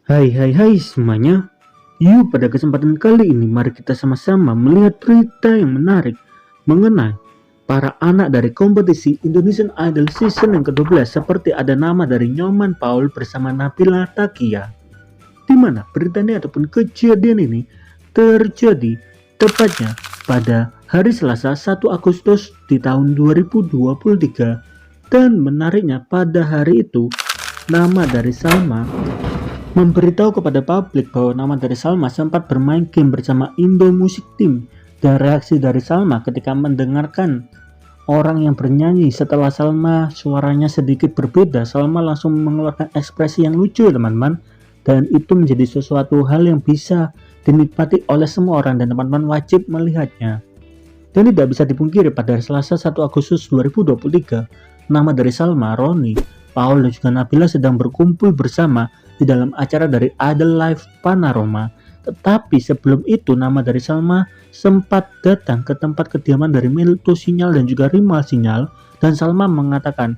Hai semuanya. Yuk pada kesempatan kali ini mari kita sama-sama melihat berita yang menarik mengenai para anak dari kompetisi Indonesian Idol season yang ke-12 seperti ada nama dari Nyoman Paul bersama Nabila Takia. Di mana berita ini ataupun kejadian ini terjadi tepatnya pada hari Selasa 1 Agustus di tahun 2023 dan menariknya pada hari itu nama dari Salma memberitahu kepada publik bahwa nama dari Salma sempat bermain game bersama Indo Music Team dan reaksi dari Salma ketika mendengarkan orang yang bernyanyi setelah Salma suaranya sedikit berbeda. Salma langsung mengeluarkan ekspresi yang lucu teman-teman, dan itu menjadi sesuatu hal yang bisa dinikmati oleh semua orang dan teman-teman wajib melihatnya. Dan tidak bisa dipungkiri pada hari Selasa 1 Agustus 2023 nama dari Salma, Roni, Paul dan juga Nabila sedang berkumpul bersama di dalam acara dari Idol Live Panorama. Tetapi sebelum itu nama dari Salma sempat datang ke tempat kediaman dari Melto Sinyal dan juga Rimal Sinyal, dan Salma mengatakan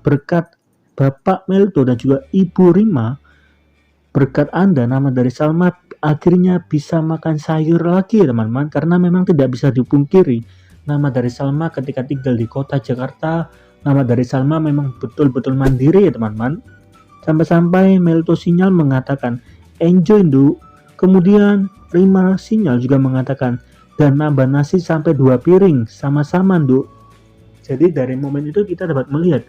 berkat Bapak Melto dan juga Ibu Rima, berkat Anda nama dari Salma akhirnya bisa makan sayur lagi teman-teman, karena memang tidak bisa dipungkiri nama dari Salma ketika tinggal di kota Jakarta, nama dari Salma memang betul-betul mandiri ya teman-teman. Sampai-sampai Melto Sinyal mengatakan enjoy Nduk. Kemudian Rima Sinyal juga mengatakan dan nambah nasi sampai 2 piring sama-sama Nduk. Jadi dari momen itu kita dapat melihat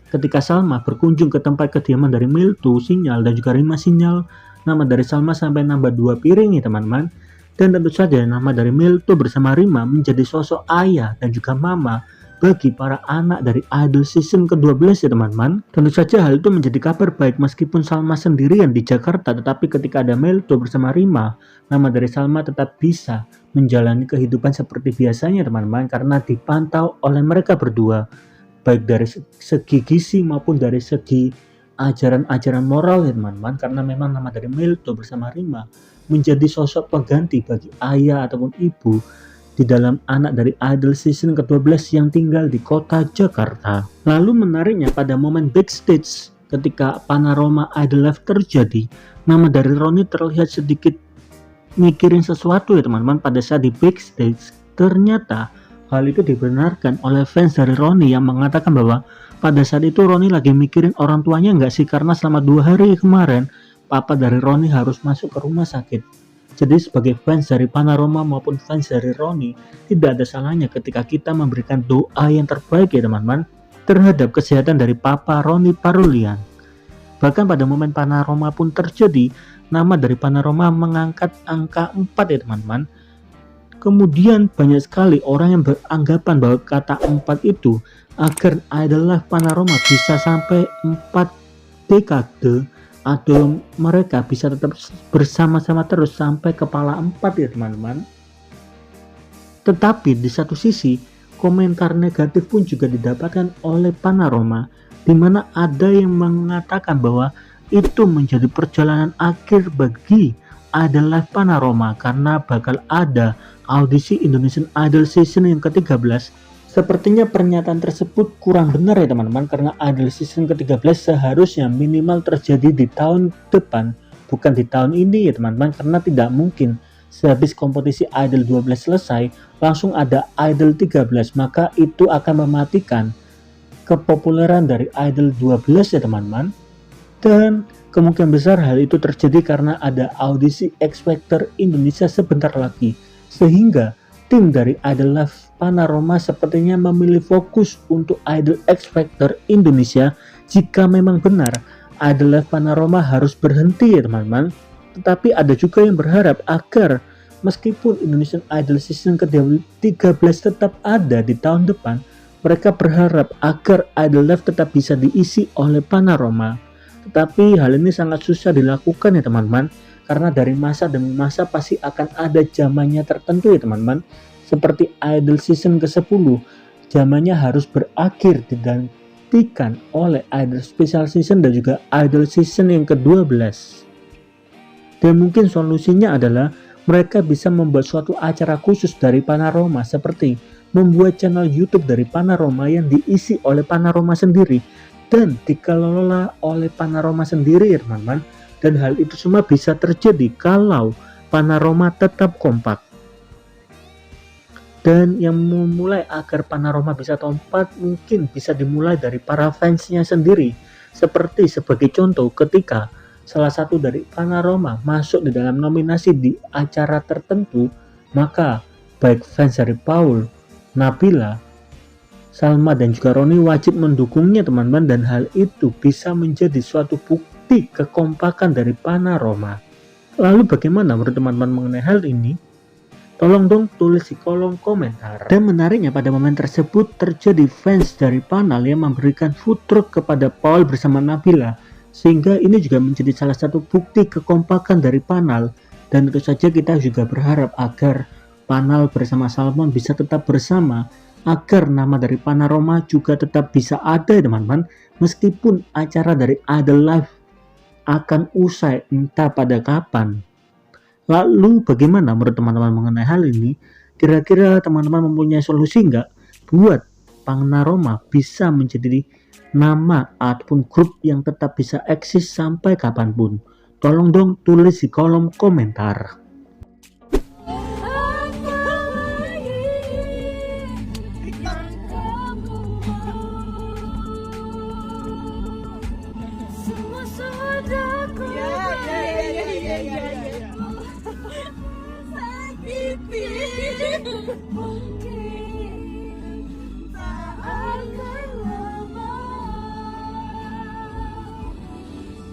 ketika Salma berkunjung ke tempat kediaman dari Melto Sinyal dan juga Rima Sinyal, nama dari Salma sampai nambah 2 piring ya teman-teman. Dan tentu saja nama dari Melto bersama Rima menjadi sosok ayah dan juga mama bagi para anak dari Idol season ke-12 ya teman-teman. Tentu saja hal itu menjadi kabar baik meskipun Salma sendirian di Jakarta, tetapi ketika ada Melto bersama Rima, nama dari Salma tetap bisa menjalani kehidupan seperti biasanya teman-teman, karena dipantau oleh mereka berdua baik dari segi gizi maupun dari segi ajaran-ajaran moral ya teman-teman, karena memang nama dari Melto bersama Rima menjadi sosok pengganti bagi ayah ataupun ibu di dalam anak dari Idol season ke-12 yang tinggal di kota Jakarta. Lalu menariknya pada momen backstage ketika Panorama Idol Live terjadi, nama dari Roni terlihat sedikit mikirin sesuatu ya teman-teman pada saat di backstage. Ternyata hal itu dibenarkan oleh fans dari Roni yang mengatakan bahwa pada saat itu Roni lagi mikirin orang tuanya nggak sih, karena selama 2 hari kemarin papa dari Roni harus masuk ke rumah sakit. Jadi sebagai fans dari Panorama maupun fans dari Roni, tidak ada salahnya ketika kita memberikan doa yang terbaik ya teman-teman terhadap kesehatan dari Papa Roni Parulian. Bahkan pada momen Panorama pun terjadi, nama dari Panorama mengangkat angka 4 ya teman-teman. Kemudian banyak sekali orang yang beranggapan bahwa kata 4 itu agar Idol Live Panorama bisa sampai 4 dekade atau mereka bisa tetap bersama-sama terus sampai kepala 4 ya teman-teman. Tetapi di satu sisi komentar negatif pun juga didapatkan oleh Panorama, di mana ada yang mengatakan bahwa itu menjadi perjalanan akhir bagi Idol Live Panorama karena bakal ada audisi Indonesian Idol season yang ke-13. Sepertinya pernyataan tersebut kurang benar ya teman-teman, karena Idol season ke-13 seharusnya minimal terjadi di tahun depan, bukan di tahun ini ya teman-teman, karena tidak mungkin sehabis kompetisi Idol 12 selesai langsung ada Idol 13, maka itu akan mematikan kepopuleran dari Idol 12 ya teman-teman. Dan kemungkinan besar hal itu terjadi karena ada audisi X Factor Indonesia sebentar lagi, sehingga tim dari Idol Live Panorama sepertinya memilih fokus untuk Idol X Factor Indonesia jika memang benar Idol Live Panorama harus berhenti ya teman-teman. Tetapi ada juga yang berharap agar meskipun Indonesian Idol season ke-13 tetap ada di tahun depan, mereka berharap agar Idol Live tetap bisa diisi oleh Panorama. Tetapi hal ini sangat susah dilakukan ya teman-teman, karena dari masa demi masa pasti akan ada zamannya tertentu ya teman-teman. Seperti Idol season ke-10, zamannya harus berakhir digantikan oleh Idol special season dan juga Idol season yang ke-12. Dan mungkin solusinya adalah mereka bisa membuat suatu acara khusus dari Panorama, seperti membuat channel YouTube dari Panorama yang diisi oleh Panorama sendiri dan dikelola oleh Panorama sendiri ya teman-teman. dan hal itu semua bisa terjadi kalau Panaroma tetap kompak. Dan yang memulai agar Panaroma bisa kompak mungkin bisa dimulai dari para fansnya sendiri. Seperti sebagai contoh, ketika salah satu dari Panaroma masuk di dalam nominasi di acara tertentu, maka baik fans dari Paul, Nabila, Salma dan juga Roni wajib mendukungnya teman-teman, dan hal itu bisa menjadi suatu bukti kekompakan dari Panaroma. Lalu bagaimana menurut teman-teman mengenai hal ini? Tolong dong tulis di kolom komentar. Dan menariknya pada momen tersebut terjadi fans dari Panal yang memberikan food truck kepada Paul bersama Nabila, sehingga ini juga menjadi salah satu bukti kekompakan dari Panal. Dan tentu saja kita juga berharap agar Panal bersama Salmon bisa tetap bersama, agar nama dari Panaroma juga tetap bisa ada teman-teman, meskipun acara dari Idol Live akan usai entah pada kapan. Lalu bagaimana menurut teman-teman mengenai hal ini? Kira-kira teman-teman mempunyai solusi nggak buat Panaroma bisa menjadi nama ataupun grup yang tetap bisa eksis sampai kapanpun? Tolong dong tulis di kolom komentar. Mungkin tak akan lama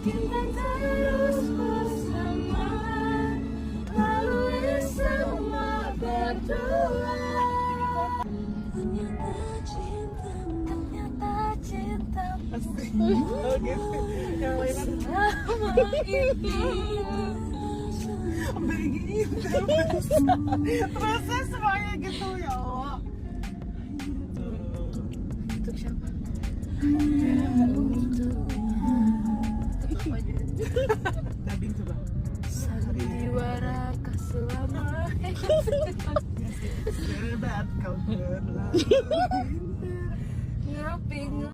kita terus bersama, lalui semua berdua. Ternyata cinta selama ini. Proses semuanya gitu ya Allah. Untuk siapa? Dubbing coba. Sandiwara selama Serbat kau berlalu. ngaping